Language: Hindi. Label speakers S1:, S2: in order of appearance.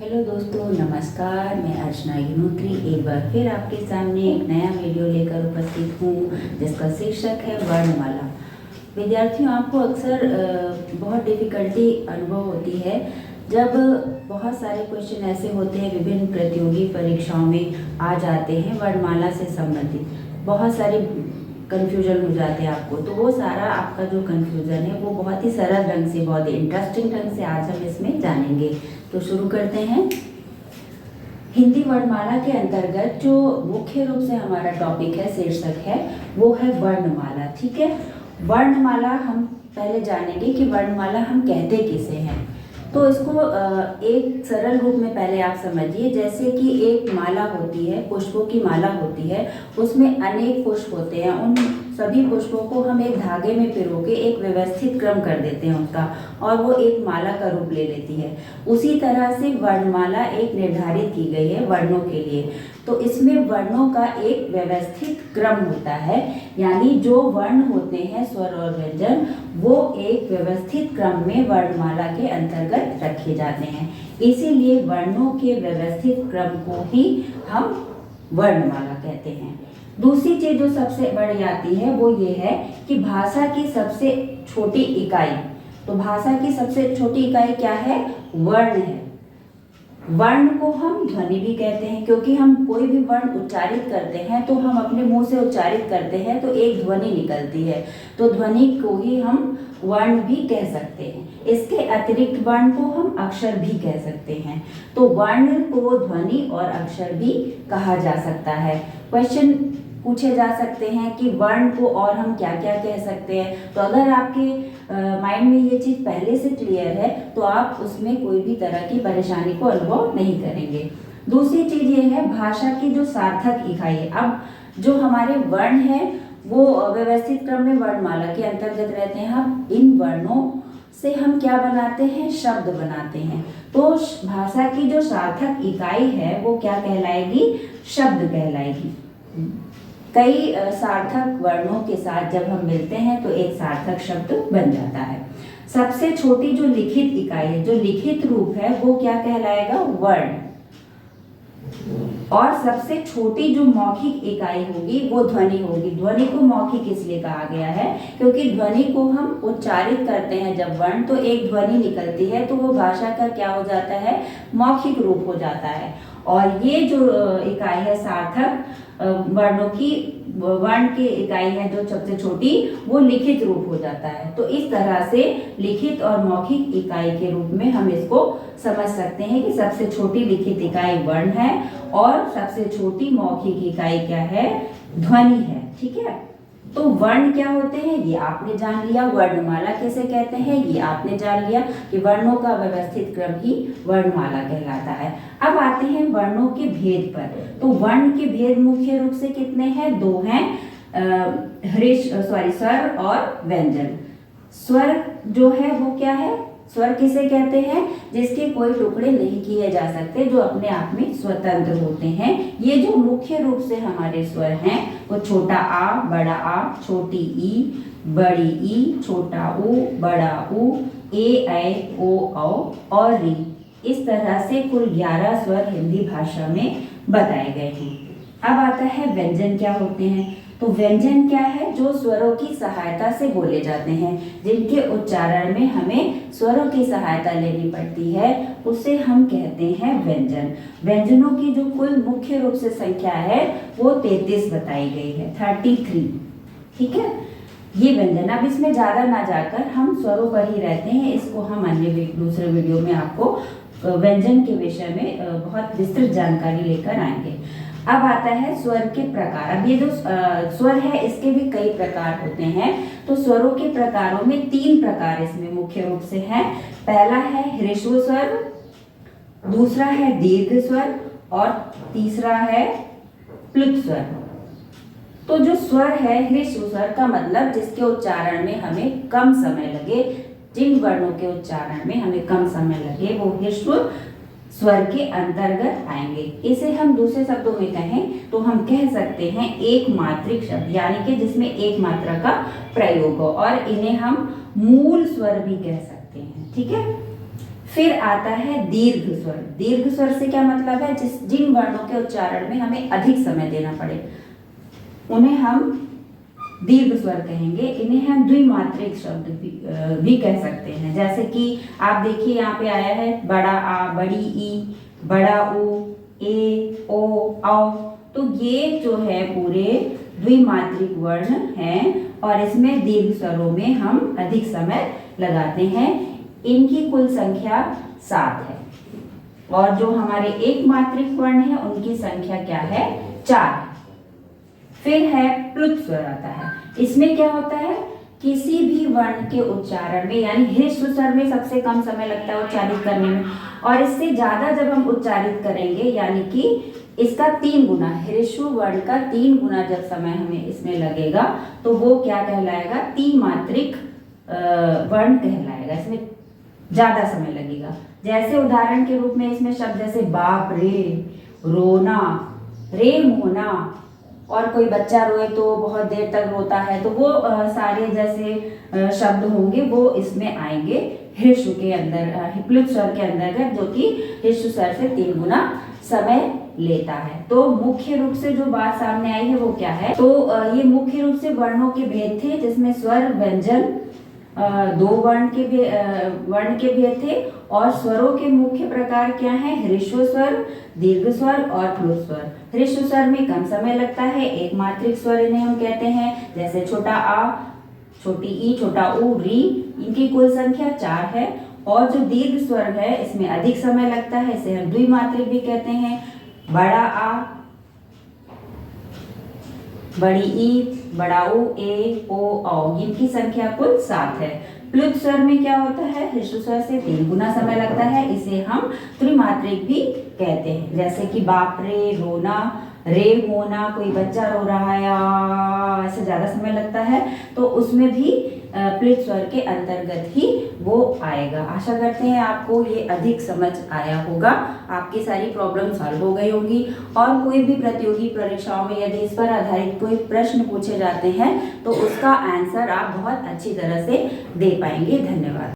S1: हेलो दोस्तों, नमस्कार। मैं अर्चना यूनुत्री एक बार फिर आपके सामने एक नया वीडियो लेकर उपस्थित हूँ जिसका शीर्षक है वर्णमाला। विद्यार्थियों, आपको अक्सर बहुत डिफ़िकल्टी अनुभव होती है जब बहुत सारे क्वेश्चन ऐसे होते हैं, विभिन्न प्रतियोगी परीक्षाओं में आ जाते हैं वर्णमाला से संबंधित, बहुत सारे कन्फ्यूजन हो जाते हैं आपको। तो वो सारा आपका जो कन्फ्यूज़न है वो बहुत ही सरल ढंग से, बहुत ही इंटरेस्टिंग ढंग से आज हम इसमें जानेंगे। तो शुरू करते हैं। हिंदी वर्णमाला के अंतर्गत जो मुख्य रूप से हमारा टॉपिक है, शीर्षक है, वो है वर्णमाला। ठीक है, वर्णमाला हम पहले जानेंगे कि वर्णमाला हम कहते किसे हैं। तो इसको एक सरल रूप में पहले आप समझिए। जैसे कि एक माला होती है, पुष्पों की माला होती है, उसमें अनेक पुष्प होते हैं। उन सभी पुष्पों को हम एक धागे में पिरो के एक व्यवस्थित क्रम कर देते हैं उसका, और वो एक माला का रूप ले लेती है। उसी तरह से वर्णमाला एक निर्धारित की गई है वर्णों के लिए। तो इसमें वर्णों का एक व्यवस्थित क्रम होता है, यानी जो वर्ण होते हैं, स्वर और व्यंजन, वो एक व्यवस्थित क्रम में वर्णमाला के अंतर्गत रखे जाते हैं। इसीलिए वर्णों के व्यवस्थित क्रम को ही हम वर्णमाला कहते हैं। दूसरी चीज जो सबसे बड़ी आती है वो ये है कि भाषा की सबसे छोटी इकाई, तो भाषा की सबसे छोटी इकाई क्या है? वर्ण है। वर्ण को हम ध्वनि भी कहते हैं, क्योंकि हम कोई भी वर्ण उच्चारित करते हैं तो हम अपने मुंह से उच्चारित करते हैं तो एक ध्वनि निकलती है, तो ध्वनि को ही हम वर्ण भी कह सकते हैं। इसके अतिरिक्त वर्ण को हम अक्षर भी कह सकते हैं। तो वर्ण को ध्वनि और अक्षर भी कहा जा सकता है। क्वेश्चन पूछे जा सकते हैं कि वर्ण को और हम क्या क्या कह सकते हैं। तो अगर आपके माइंड में ये चीज़ पहले से क्लियर है तो आप उसमें कोई भी तरह की परेशानी को अनुभव नहीं करेंगे। दूसरी चीज़ ये है भाषा की जो सार्थक इकाई है। अब जो हमारे वर्ण है वो व्यवस्थित क्रम में वर्णमाला के अंतर्गत रहते हैं। हम इन वर्णों से हम क्या बनाते हैं? शब्द बनाते हैं। तो भाषा की जो सार्थक इकाई है वो क्या कहलाएगी? शब्द कहलाएगी। कई सार्थक वर्णों के साथ जब हम मिलते हैं तो एक सार्थक शब्द बन जाता है। सबसे छोटी जो लिखित इकाई है, जो लिखित रूप है, वो क्या कहलाएगा? वर्ण। और सबसे छोटी जो मौखिक इकाई होगी वो ध्वनि होगी। ध्वनि को मौखिक इसलिए कहा गया है क्योंकि ध्वनि को हम उच्चारित करते हैं जब वर्ण, तो एक ध्वनि निकलती है, तो वो भाषा का क्या हो जाता है? मौखिक रूप हो जाता है। और ये जो इकाई है सार्थक वर्णों की, वर्ण की इकाई है जो सबसे छोटी, वो लिखित रूप हो जाता है। तो इस तरह से लिखित और मौखिक इकाई के रूप में हम इसको समझ सकते हैं कि सबसे छोटी लिखित इकाई वर्ण है और सबसे छोटी मौखिक इकाई क्या है? ध्वनि है। ठीक है, तो वर्ण क्या होते हैं ये आपने जान लिया। वर्णमाला किसे कहते हैं ये आपने जान लिया कि वर्णों का व्यवस्थित क्रम ही वर्णमाला कहलाता है। अब आते हैं वर्णों के भेद पर। तो वर्ण के भेद मुख्य रूप से कितने हैं? दो हैं, स्वर और व्यंजन। स्वर जो है वो क्या है? स्वर किसे कहते हैं? जिसके कोई टुकड़े नहीं किए जा सकते, जो अपने आप में स्वतंत्र होते हैं। ये जो मुख्य रूप से हमारे स्वर हैं वो छोटा आ, बड़ा आ, छोटी ई, बड़ी ई, छोटा ऊ, बड़ा ऊ, ए, ऐ, ओ, औ और री। इस तरह से कुल 11 स्वर हिंदी भाषा में बताए गए हैं। अब आता है व्यंजन क्या होते हैं। तो व्यंजन क्या है? जो स्वरों की सहायता से बोले जाते हैं, जिनके उच्चारण में हमें स्वरों की सहायता लेनी पड़ती है, उसे हम कहते हैं व्यंजन। व्यंजनों की जो कुल मुख्य रूप से संख्या है वो 33 बताई गई है, 33। ठीक है, ये व्यंजन। अब इसमें ज्यादा ना जाकर हम स्वरों पर ही रहते हैं, इसको हम अन्य दूसरे वीडियो में आपको व्यंजन के विषय में बहुत विस्तृत जानकारी लेकर आएंगे। अब आता है स्वर के प्रकार। अब ये जो स्वर है इसके भी कई प्रकार होते हैं। तो स्वरों के प्रकारों में 3 प्रकार इसमें मुख्य रूप से हैं। पहला है ह्रस्व स्वर, दूसरा है दीर्घ स्वर और तीसरा है प्लुत स्वर। तो जो स्वर है ह्रस्व स्वर का मतलब जिसके उच्चारण में हमें कम समय लगे, जिन वर्णों के उच्चारण में हमें कम समय लगे वो ह्रस्व स्वर के अंतर्गत आएंगे। इसे हम दूसरे शब्दों में कहें तो हम कह सकते हैं एक मात्रिक शब्द, यानी कि जिसमें एक मात्रा का प्रयोग हो, और इन्हें हम मूल स्वर भी कह सकते हैं। ठीक है, फिर आता है दीर्घ स्वर। दीर्घ स्वर से क्या मतलब है, जिन वर्णों के उच्चारण में हमें अधिक समय देना पड़े उन्हें हम दीर्घ स्वर कहेंगे। इन्हें हम द्विमात्रिक शब्द भी कह सकते हैं। जैसे कि आप देखिए यहाँ पे आया है बड़ा आ, बड़ी ई, बड़ा उ, ए, ओ, औ। तो ये जो है पूरे द्विमात्रिक वर्ण हैं और इसमें दीर्घ स्वरों में हम अधिक समय लगाते हैं। इनकी कुल संख्या 7 है और जो हमारे एक मात्रिक वर्ण है उनकी संख्या क्या है, 4। फिर है प्लुत स्वर आता है। इसमें क्या होता है, किसी भी वर्ण के उच्चारण में, यानी ह्रस्व स्वर में सबसे कम समय लगता है उच्चारित करने में और इससे ज्यादा जब हम उच्चारित करेंगे यानी कि इसका 3 गुना, ह्रस्व वर्ण का 3 गुना जब समय हमें इसमें लगेगा तो वो क्या कहलाएगा, 3 मात्रिक वर्ण कहलाएगा। इसमें ज्यादा समय लगेगा। जैसे उदाहरण के रूप में इसमें शब्द जैसे बाप रे, रोना, रे मोना, और कोई बच्चा रोए तो बहुत देर तक रोता है, तो वो सारे जैसे शब्द होंगे वो इसमें आएंगे ह्रस्व के अंदर, प्लुत स्वर के अंतर्गत, जो कि ह्रस्व स्वर से 3 गुना समय लेता है। तो मुख्य रूप से जो बात सामने आई है वो क्या है, तो ये मुख्य रूप से वर्णों के भेद थे जिसमें स्वर व्यंजन 2 वर्ण के भेद थे और स्वरों के मुख्य प्रकार क्या है, ह्रस्व स्वर, दीर्घ स्वर और प्लुत स्वर। ह्रस्व स्वर में कम समय लगता है, एक मात्रिक स्वर इन्हें हम कहते हैं। जैसे छोटा आ, छोटी ई, छोटा उ, री, इनकी कुल संख्या 4 है। और जो दीर्घ स्वर है इसमें अधिक समय लगता है, इसे हम द्विमात्रिक भी कहते हैं। बड़ा आ, बड़ी ई, बड़ा उ, ए, ओ, औ, इनकी संख्या कुल 7 है। प्लुत स्वर में क्या होता है, ह्रस्व स्वर से 3 गुना समय लगता है, इसे हम त्रिमात्रिक भी कहते हैं। जैसे कि बाप रे, रोना, रे होना, कोई बच्चा रो रहा है, ऐसे ज्यादा समय लगता है, तो उसमें भी प्लुत स्वर के अंतर्गत ही वो आएगा। आशा करते हैं आपको ये अधिक समझ आया होगा, आपकी सारी प्रॉब्लम सॉल्व हो गई होंगी। और कोई भी प्रतियोगी परीक्षाओं में यदि इस पर आधारित कोई प्रश्न पूछे जाते हैं तो उसका आंसर आप बहुत अच्छी तरह से दे पाएंगे। धन्यवाद।